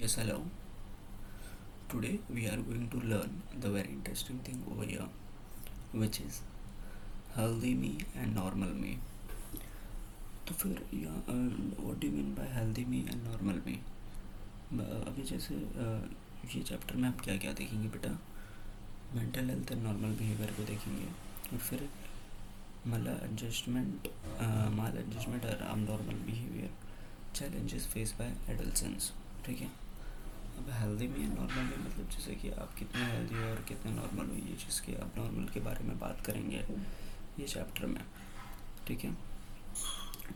Yes, hello. Today we are going to learn the very interesting thing over here, which is healthy me and normal me. तो फिर what do mean by healthy me and normal me? अभी जैसे ये chapter में हम क्या क्या देखेंगे बेटा? Mental health and normal behaviour को देखेंगे, और फिर माल एडजस्टमेंट और abnormal behaviour, challenges face by adolescence. ठीक है. अब हेल्दी में नॉर्मल में मतलब जैसे कि आप कितने हेल्दी हो और कितने नॉर्मल हो, ये चीज़ के अब नॉर्मल के बारे में बात करेंगे ये चैप्टर में. ठीक है.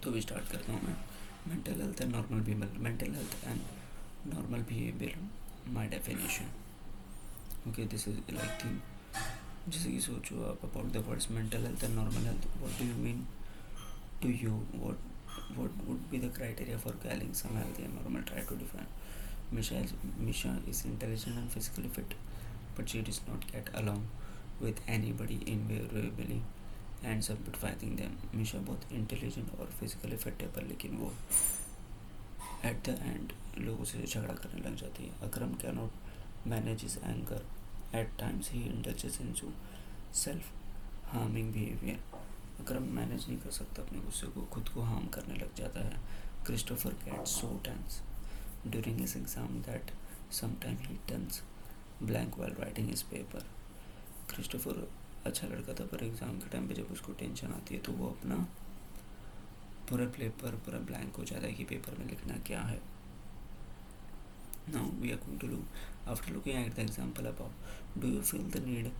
तो भी स्टार्ट करता हूँ मैं. Mental health and normal behaviour. Mental health and normal behaviour, my definition. Okay, this is like thing. जैसे कि सोचो आप about the words mental health and normal health. What do you mean to you? What would be the criteria for calling some healthy and normal? Try to define. Misha is intelligent and physically fit, but she does not get along with anybody invariably ends up fighting them. Misha बहुत intelligent और physically fit है, पर लेकिन वो at the end लोगों से झगड़ा करने लग जाती है. Akram cannot manage his anger. At times he indulges into self harming behaviour. Akram manage नहीं कर सकता अपने गुस्से को, खुद को हार्म करने लग जाता है. Christopher gets so tense during his exam that sometimes he turns blank while writing his paper. Christopher अच्छा लड़का था, पर एग्ज़ाम के टाइम पे जब उसको टेंशन आती है तो वो अपना पूरा पेपर पूरा ब्लैंक हो जाता है कि पेपर में लिखना क्या है. Now we are going to look, after looking at the example above, do you feel the need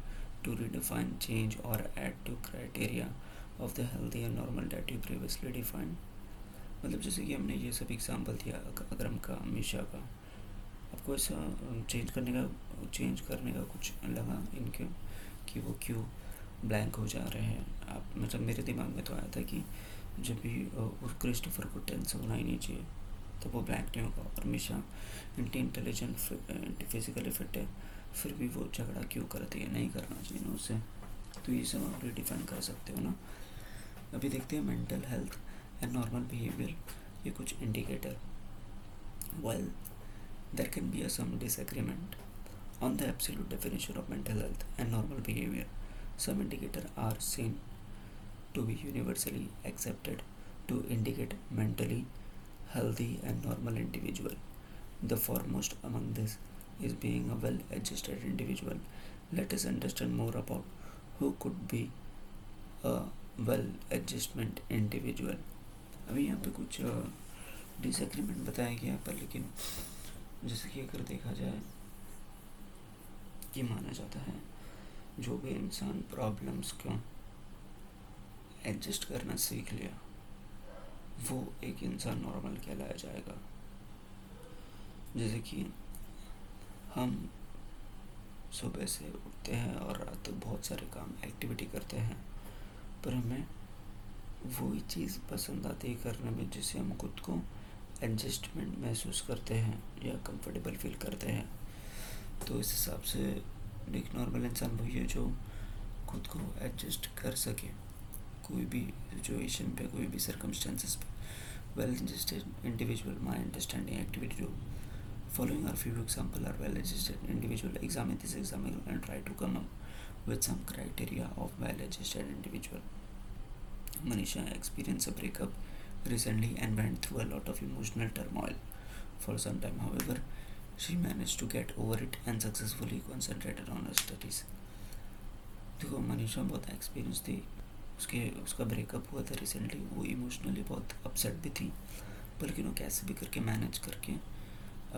to redefine, change or add to criteria of the healthy and normal that you previously defined? मतलब जैसे कि हमने ये सब example दिया अकरम का, मीशा का. आपको ऐसा चेंज करने का कुछ लगा इनके कि वो क्यों ब्लैंक हो जा रहे हैं? आप मतलब मेरे दिमाग में तो आया था कि जब भी और क्रिस्टोफर को टेंस होना ही नहीं चाहिए तो वो ब्लैंक नहीं होगा. और मीशा इंटेलिजेंट फिजिकली फिट है, फिर भी वो झगड़ा क्यों करती है? नहीं करना चाहिए ना उससे. तो ये सब आप डिफाइन कर सकते हो ना. अभी देखते हैं mental health and normal behavior, ये कुछ indicator. While there can be some disagreement on the absolute definition of mental health and normal behavior, some indicators are seen to be universally accepted to indicate mentally healthy and normal individual. The foremost among this is being a well-adjusted individual. Let us understand more about who could be a well-adjustment individual. अभी यहाँ पे कुछ disagreement बताया गया, पर लेकिन जैसे कि अगर देखा जाए कि माना जाता है जो भी इंसान प्रॉब्लम्स को एडजस्ट करना सीख लिया वो एक इंसान नॉर्मल कहलाया जाएगा. जैसे कि हम सुबह से उठते हैं और रात तक बहुत सारे काम एक्टिविटी करते हैं, पर हमें वही चीज़ पसंद आती है करने में जिससे हम खुद को एडजस्टमेंट महसूस करते हैं या कंफर्टेबल फील करते हैं. तो इस हिसाब से एक नॉर्मल इंसान वही है जो खुद को एडजस्ट कर सके कोई भी सिचुएशन पे, कोई भी सर्कमस्टेंसेस पे. Well adjusted individual, my understanding activity to following are few example are well adjusted individual. Examine this example and try to come up with some criteria of well adjusted individual. Manisha experienced a breakup recently and went through a lot of emotional turmoil for some time. However, she managed to get over it and successfully concentrated on her studies. देखो मनीषा बहुत experience थी. उसका breakup हुआ था recently. वो emotionally बहुत upset भी थी, बल्कि वो कैसे भी करके मैनेज करके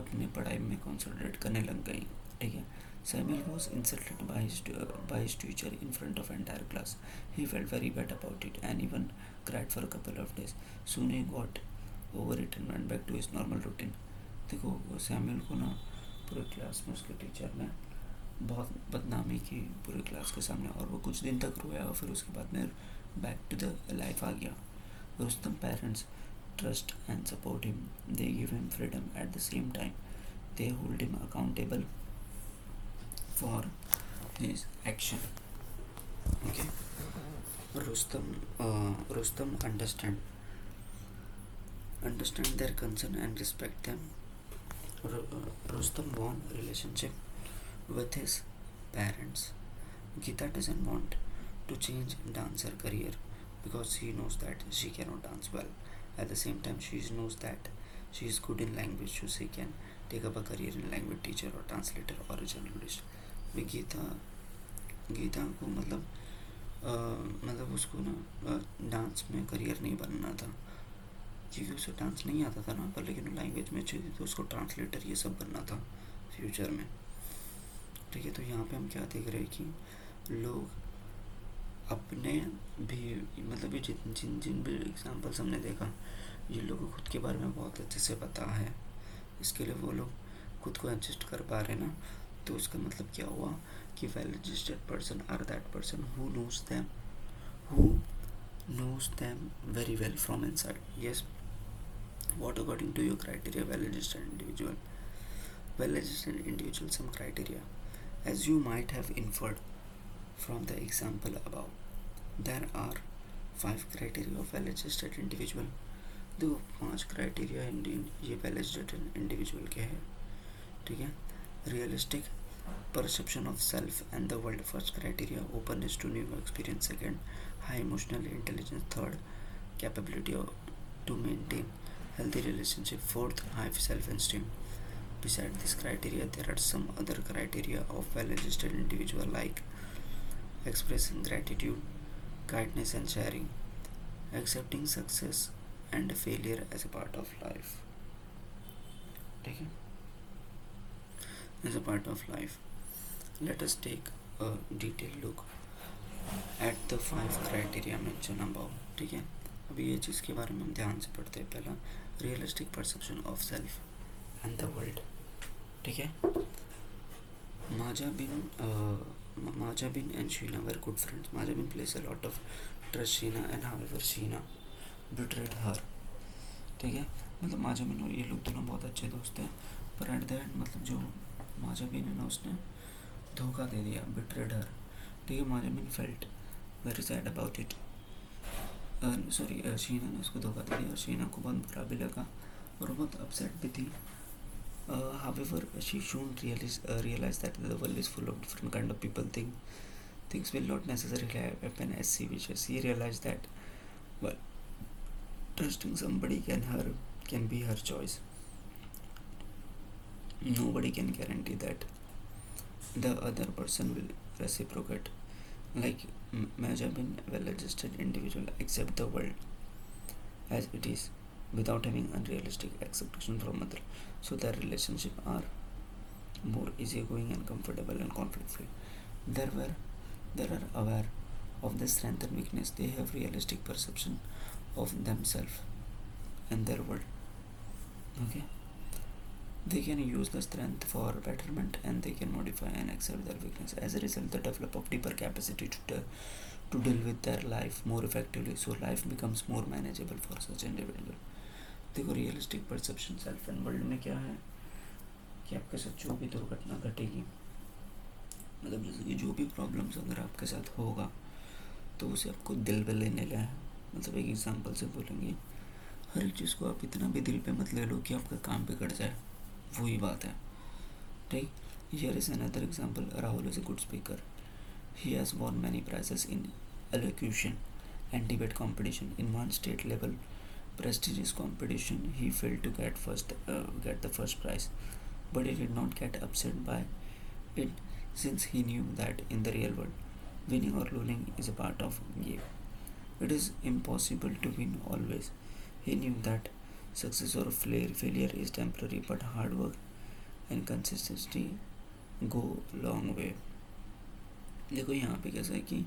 अपने पढ़ाई में कॉन्सेंट्रेट करने लग गई. ठीक है. Samuel was insulted by his teacher in front of entire class. He felt very bad about it and even cried for a couple of days. Soon he got over it and went back to his normal routine. देखो Samuel को ना पूरे class में उसके teacher ने बहुत बदनामी की पूरे क्लास के सामने, और वो कुछ दिन तक रोया और फिर उसके बाद में बैक टू द लाइफ आ गया. Rustam parents trust and support him. They give him freedom. At the same time, they hold him accountable for his action. Okay. Rustam understand their concern and respect them. Rustam won a relationship with his parents. Geeta doesn't want to change dancer career because she knows that she cannot dance well. At the same time, she knows that she is good in language, so she can take up a career in language teacher or translator or a journalist. वे गीता को मतलब उसको ना dance में career नहीं बनना था, क्योंकि उसे डांस नहीं आता था ना, पर लेकिन लैंग्वेज में अच्छी थी तो उसको ट्रांसलेटर ये सब बनना था फ्यूचर में। ठीक है, तो यहाँ पे हम क्या देख रहे हैं कि लोग अपने भी मतलब ये जिन जिन जिन भी एग्जाम्पल्स हमने देखा, ये लोगों को खुद के बारे में बहुत अच्छे से पता है, इसके लिए वो लोग खुद को एडजस्ट कर पा रहे ना। तो उसका मतलब क्या हुआ कि well registered person are that person who knows them very well from inside. Yes, what according to your criteria well registered individual? Well registered individual, some criteria, as you might have inferred from the example above, there are 5 criteria of well registered individual. दो 5 criteria ये well educated individual के हैं। ठीक है, realistic perception of self and the world, first criteria, openness to new experience, second, high emotional intelligence, third, capability to maintain healthy relationship, fourth, high self-esteem. Beside this criteria, there are some other criteria of well-adjusted individual like expressing gratitude, kindness and sharing, accepting success and failure as a part of life. ठीक है, as a part of life. Let us take a detailed look at the 5 criteria mentioned above. ठीक है, अभी ये चीज़ के बारे में हम ध्यान से पढ़ते हैं। पहला, realistic perception of self and the world. ठीक है, Majabin and Sheena were good friends. Majabin plays a lot of trust Sheena and however Sheena betrayed her. ठीक है, मतलब माजाबिन और ये लोग दोनों बहुत अच्छे दोस्त हैं, पर एट द एंड मतलब जो माजाबिन है ना उसने धोखा दे दिया, betrayed her. ठीक है, Majabin felt very sad about it. Sheena ने उसको धोखा दे दिया और शीना को बहुत बुरा भी लगा और बहुत अपसेट भी थी। However, she soon realized that the world is full of different kind of people. Things will not necessarily happen as she wishes. She realized that, well, trusting somebody can be her choice. Nobody can guarantee that the other person will reciprocate. Like Majabin, well-adjusted individual, accept the world as it is without having unrealistic expectation from other, so their relationship are more easygoing and comfortable and conflict-free. They are aware of their strength and weakness. They have realistic perception of themselves and their world. Okay, they can use the strength for betterment and they can modify and accept their weakness. As a result, they develop a deeper capacity to deal with their life more effectively, so life becomes more manageable for such individual. देखो, realistic perception self and world में क्या है कि आपके साथ जो भी दुर्घटना घटेगी, मतलब जैसे कि जो भी प्रॉब्लम्स अगर आपके साथ होगा तो उसे आपको दिल पे लेने का है। मतलब एक एग्जांपल से बोलेंगे, हर एक चीज़ को आप इतना भी दिल पे मत ले लो कि आपका काम बिगड़ जाए, वही बात है। ठीक, here is another example. Rahul is a good speaker. He has won many prizes in elocution and debate competition. In one state level prestigious competition, he failed to get the first prize, but he did not get upset by it, since he knew that in the real world, winning or losing is a part of game. It is impossible to win always. He knew that success or failure is temporary, but hard work and consistency go long way. देखो यहाँ पे कैसा है कि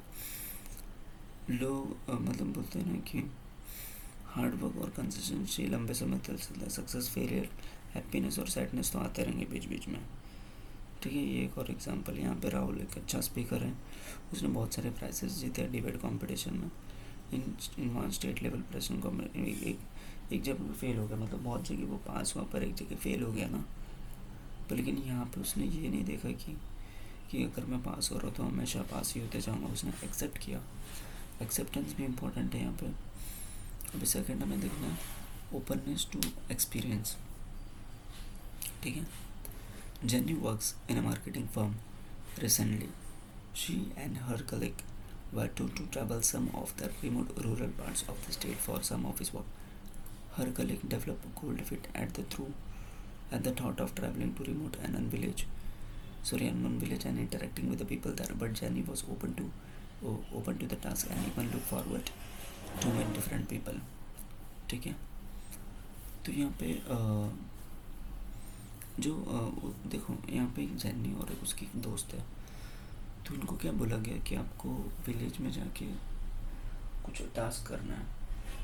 लोग मतलब बोलते हैं ना कि हार्ड वर्क और कंसिस्टेंसी लंबे समय तक चलता है। सक्सेस, फेलियर, हैप्पीनेस और सैडनेस तो आते रहेंगे बीच बीच में। ठीक है, ये एक और एग्जांपल। यहाँ पे राहुल एक अच्छा स्पीकर है, उसने बहुत सारे प्राइजेस जीते हैं डिबेट कंपटीशन में। In one state level present एक जगह फेल हो गया, मतलब बहुत जगह वो पास हुआ पर एक जगह फेल हो गया ना। पर लेकिन यहाँ पे उसने ये नहीं देखा कि अगर मैं पास हो रहा हूँ तो हमेशा पास ही होते जाऊँगा। उसने एक्सेप्ट किया। एक्सेप्टेंस भी इम्पोर्टेंट है यहाँ पे। अभी सेकेंड हमें देखना है ओपननेस टू एक्सपीरियंस। ठीक है. Jenny works in a marketing firm. Recently, she and her colleague were to travel some of the remote rural parts of the state for some office work. Her colleague developed cold feet at the thought of traveling to remote unknown village and interacting with the people there. But Jenny was open to the task and even looked forward to meet different people. ठीक है. तो यहाँ पे देखो यहाँ पे एक jenny और एक उसकी दोस्त है. तो उनको क्या बोला गया कि आपको विलेज में जाके कुछ टास्क करना है.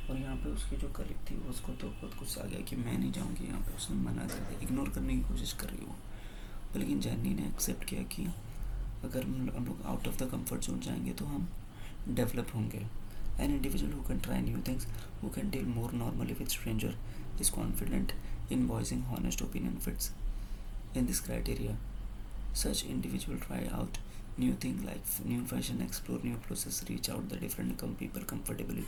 और यहाँ पे उसकी जो कलीग थी उसको तो बहुत गुस्सा आ गया कि मैं नहीं जाऊँगी यहाँ पे. उसने मना कर दिया, इग्नोर करने की कोशिश कर रही हो. लेकिन जेनी ने एक्सेप्ट किया कि अगर हम लोग out of the comfort zone जाएंगे तो हम डेवलप होंगे. An individual who can try new things, who can deal more normally with stranger, is confident in voicing honest opinion fits in this criteria. Such individual try out new things like new fashion, explore new places, reach out the different people comfortably.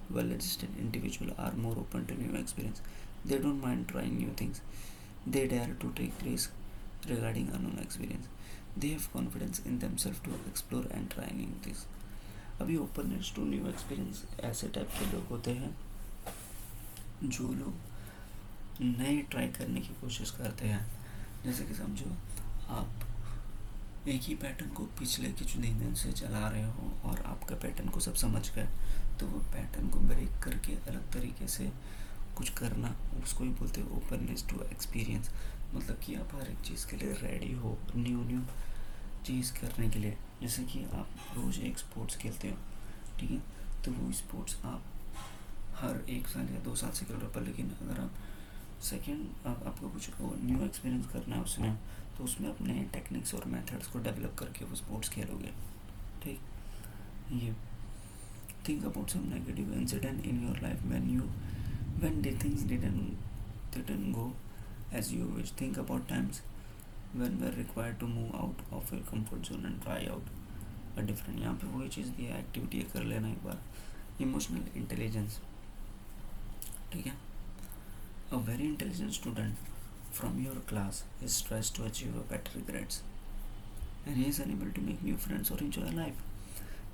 Well-adjusted individuals are more open to new experience. They don't mind trying new things. They dare to take risk regarding unknown experience. They have confidence in themselves to explore and try new things. अभी openness to new experience ऐसे type के लोग होते हैं जो लोग नए try करने की कोशिश करते हैं. जैसे कि समझो आप एक ही पैटर्न को पिछले कुछ दिन से चला रहे हो और आपका पैटर्न को सब समझ गए, तो वो पैटर्न को ब्रेक करके अलग तरीके से कुछ करना, उसको ही बोलते हैं ओपननेस टू एक्सपीरियंस. मतलब कि आप हर एक चीज़ के लिए रेडी हो न्यू चीज़ करने के लिए. जैसे कि आप रोज़ एक स्पोर्ट्स खेलते हो, ठीक है, तो वो स्पोर्ट्स आप हर 1 साल या 2 साल से खेल रहे हो. लेकिन अगर आप आपको कुछ न्यू एक्सपीरियंस करना है उसमें, तो उसमें आप नए टेक्निक्स और मेथड्स को डेवलप करके वो स्पोर्ट्स खेलोगे. ठीक. ये think about some negative incident in your life when the things didn't go as you wish. Think about times when we're required to move out of your comfort zone and try out a different. यहाँ पे वही चीज़ दी है, activity कर लेना एक बार. Emotional intelligence, ठीक है. A very intelligent student from your class is stressed to achieve a better grades, and he is unable to make new friends or enjoy life.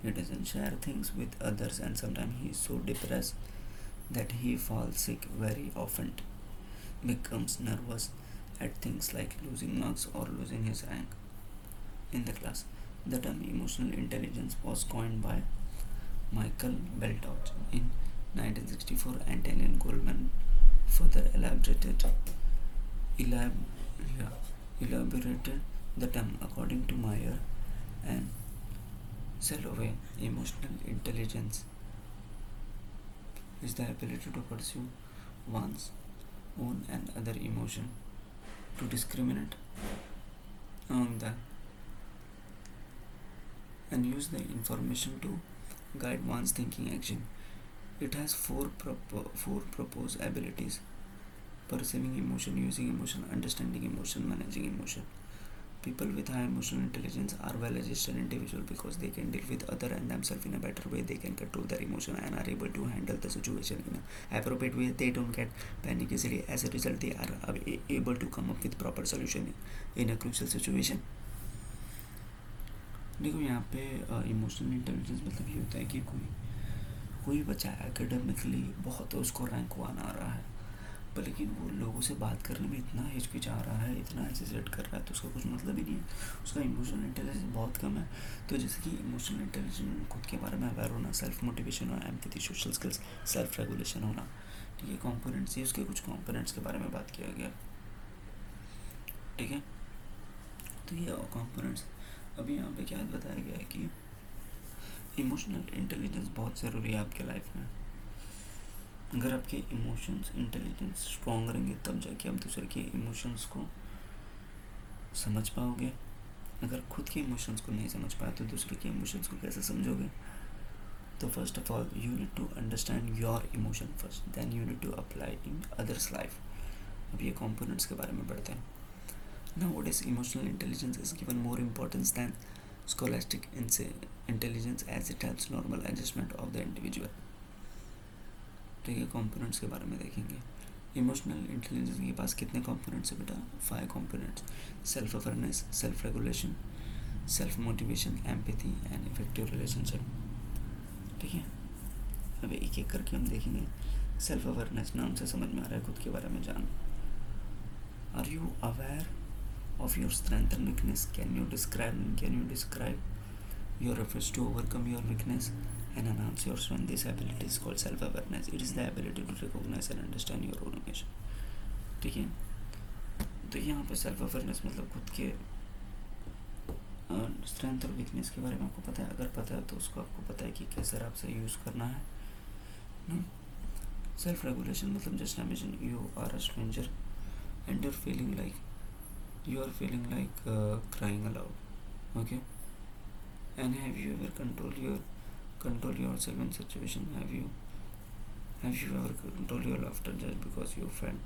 He doesn't share things with others, and sometimes he is so depressed that he falls sick very often, becomes nervous at things like losing marks or losing his rank in the class. The term emotional intelligence was coined by Michael Beltot in 1964, and Daniel Goleman further elaborated the term. According to Meyer and Salovey, emotional intelligence is the ability to pursue one's own and other emotion, to discriminate among them, and use the information to guide one's thinking action. It has four proposed abilities: perceiving emotion, using emotion, understanding emotion, managing emotion. People with high emotional intelligence are well-adjusted individuals because they can deal with others and themselves in a better way. They can control their emotion and are able to handle the situation in an appropriate way. They don't get panic easily. As a result, they are able to come up with proper solution in a crucial situation. देखो यहाँ पे emotional intelligence मतलब ये होता है कि कोई बच्चा एकेडमिकली बहुत उसको रैंक 1 आ रहा है, पर लेकिन वो लोगों से बात करने में इतना हिचकिचा रहा है, इतना हेजिटेट कर रहा है, तो उसका कुछ मतलब ही नहीं है. उसका इमोशनल इंटेलिजेंस बहुत कम है. तो जैसे कि इमोशनल इंटेलिजेंस खुद के बारे में अवेयर होना, सेल्फ मोटिवेशन होना, empathy, social skills, self regulation होना, ठीक है. कॉम्पोनेंट्स, ये उसके कुछ कॉम्पोनेंट्स के बारे में बात किया गया, ठीक है. तो ये कॉम्पोनेंट्स. अभी यहाँ पे क्या बताया गया है कि इमोशनल इंटेलिजेंस बहुत ज़रूरी है आपके लाइफ में. अगर आपके इमोशंस इंटेलिजेंस स्ट्रॉन्ग रहेंगे तब जाके आप दूसरे के इमोशंस को समझ पाओगे. अगर खुद के इमोशंस को नहीं समझ पाए तो दूसरे के इमोशंस को कैसे समझोगे. तो first of all you need to understand your emotion first, then you need to apply in others life. अब ये कॉम्पोनेंट्स के बारे में पढ़ते हैं. Nowadays, emotional intelligence is given more importance than scholastic intelligence as it helps normal adjustment of the individual. ठीक है. Components के बारे में देखेंगे. इमोशनल इंटेलिजेंस के पास कितने कंपोनेंट्स है बेटा? 5 components. Self awareness, self regulation, self motivation, empathy and effective relationship. ठीक है, अब एक एक करके हम देखेंगे। सेल्फ अवेयरनेस, नाम से समझ में आ रहा है खुद के बारे में जान। Are you aware of your strength and weakness? Can you describe your efforts to overcome your weakness and enhance your strength? This ability is called self-awareness. It is the ability to recognize and understand your own emotion. ठीक है, तो यहाँ पे self awareness मतलब खुद के strength और weakness के बारे में आपको पता है। अगर पता है तो उसको आपको पता है कि कैसे आपसे यूज़ करना है। सेल्फ रेगुलेशन मतलब just imagine you are a stranger and you are feeling like crying aloud. Okay, and have you ever control yourself in situation? Have you ever control your laughter just because you felt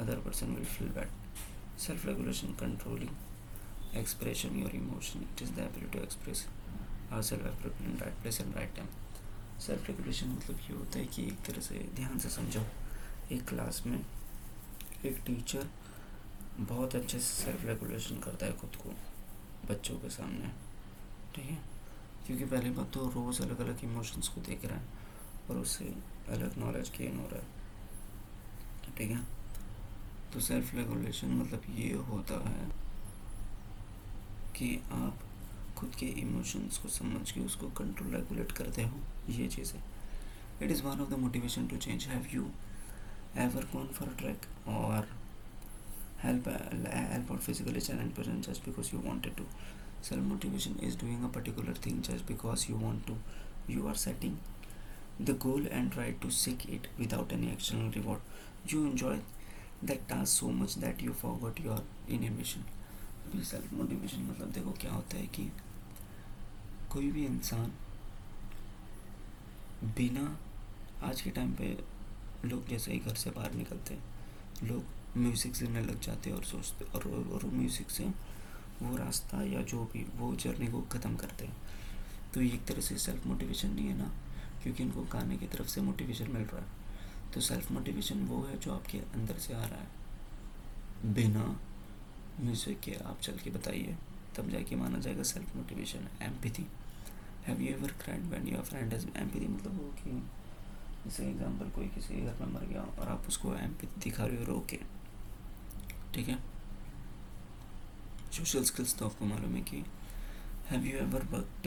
other person will feel bad? Self regulation, controlling expression your emotion. It is the ability to express ourselves appropriately in right place and right time. Self regulation मतलब ये होता है कि एक तरह से ध्यान से समझो, एक क्लास में एक टीचर बहुत अच्छे से सेल्फ रेगुलेशन करता है खुद को बच्चों के सामने। ठीक है, क्योंकि पहली बात तो रोज़ अलग अलग इमोशंस को देख रहा है और उससे अलग नॉलेज गेन हो रहा है। ठीक है, तो सेल्फ रेगुलेशन मतलब ये होता है कि आप खुद के इमोशंस को समझ के उसको कंट्रोल रेगुलेट करते हो, ये चीज़ है। It is one of the motivation to change. Have you ever gone for a track और help out physically challenged person just because you wanted to? Self motivation is doing a particular thing just because you want to. You are setting the goal and try to seek it without any external reward. You enjoy that task so much that you forgot your inhibition. Self motivation मतलब देखो क्या होता है कि कोई भी इंसान बिना, आज के टाइम पे लोग जैसे ही घर से बाहर निकलते हैं लोग म्यूज़िक सुनने लग जाते हैं और सोचते और म्यूज़िक से वो रास्ता या जो भी वो जर्नी को ख़त्म करते हैं। तो ये एक तरह से सेल्फ मोटिवेशन नहीं है ना, क्योंकि इनको गाने की तरफ से मोटिवेशन मिल रहा है। तो सेल्फ मोटिवेशन वो है जो आपके अंदर से आ रहा है बिना म्यूज़िक के। आप चल के बताइए, तब जाके माना जाएगा self motivation. Empathy, have you ever cried when your friend has? Empathy मतलब वो कि जैसे एग्जांपल कोई किसी घर में मर गया और आप उसको एम्पैथी दिखा रहे हो रो के। ठीक है, सोशल स्किल्स तो आपको मालूम है कि have you ever worked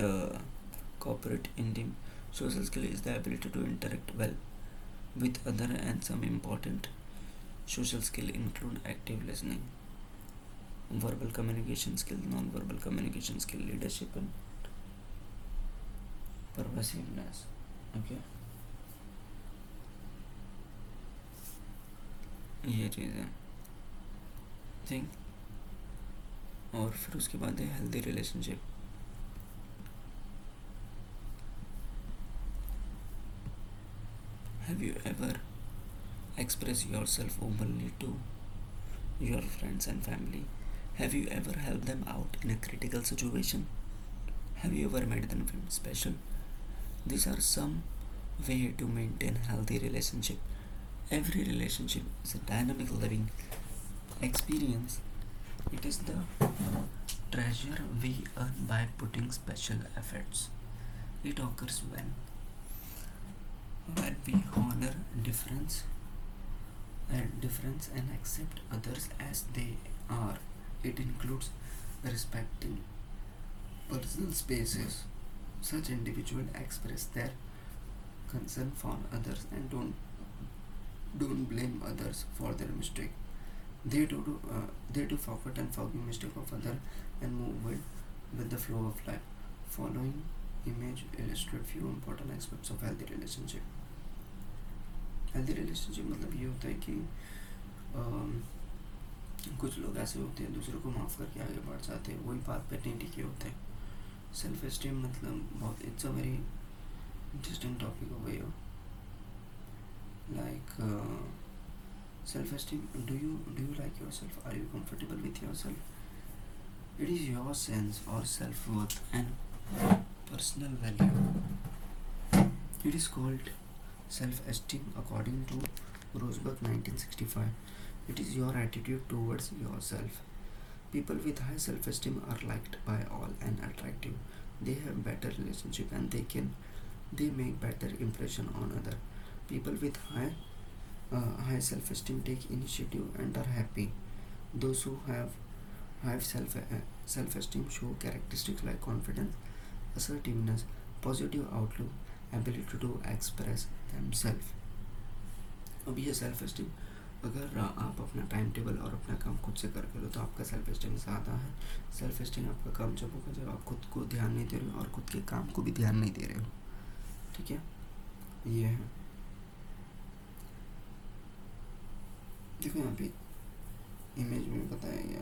corporate in team? Social skill is the ability to interact well with other, and some important social skill include active listening, verbal communication skill, non-verbal communication skill, leadership and persuasiveness. Okay, ये चीज़ है think. और फिर उसके बाद है healthy relationship. Have you ever express yourself openly to your friends and family? Have you ever helped them out in a critical situation? Have you ever made them feel special? These are some way to maintain healthy relationship. Every relationship is a dynamic living experience. It is the treasure we earn by putting special efforts. It occurs when we honor difference and accept others as they are. It includes respecting personal spaces. Such individuals express their concern for others and don't blame others for their mistake. They do forget and forgive mistake of others and move with the flow of life. Following image illustrate few important aspects of healthy relationship. Healthy relationship मतलब ये होता है कि कुछ लोग ऐसे होते हैं दूसरों को माफ़ करके आगे बढ़ जाते हैं, वही बात पे नहीं टिके होते हैं। सेल्फ एस्टीम मतलब बहुत, it's a very interesting topic हो गई हो। Like self esteem, do you like yourself? Are you comfortable with yourself? It is your sense of self worth and personal value. It is called self-esteem according to Rosebud 1965. It is your attitude towards yourself. People with high self-esteem are liked by all and attractive. They have better relationship and they make better impression on other. People with high self-esteem take initiative and are happy. Those who have high self-esteem show characteristics like confidence, assertiveness, positive outlook, ability to express themselves. अब ये self esteem, अगर आप अपना time table और अपना काम खुद से करके लो तो आपका सेल्फ एस्टीम ज़्यादा है. सेल्फ एस्टीम आपका काम जब होगा जब आप खुद को ध्यान नहीं दे रहे हो और खुद के काम को भी ध्यान नहीं दे रहे हो. ठीक है, ये है. देखो यहाँ पे इमेज में बताया गया.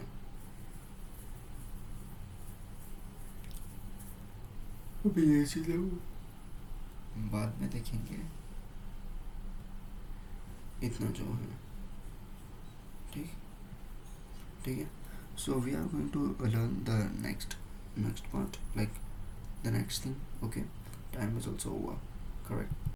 अभी ये चीज़ें बाद में देखेंगे, इतना जो है. ठीक ठीक है. So we are going to learn the next part, like the next thing. Okay, time is also over, correct?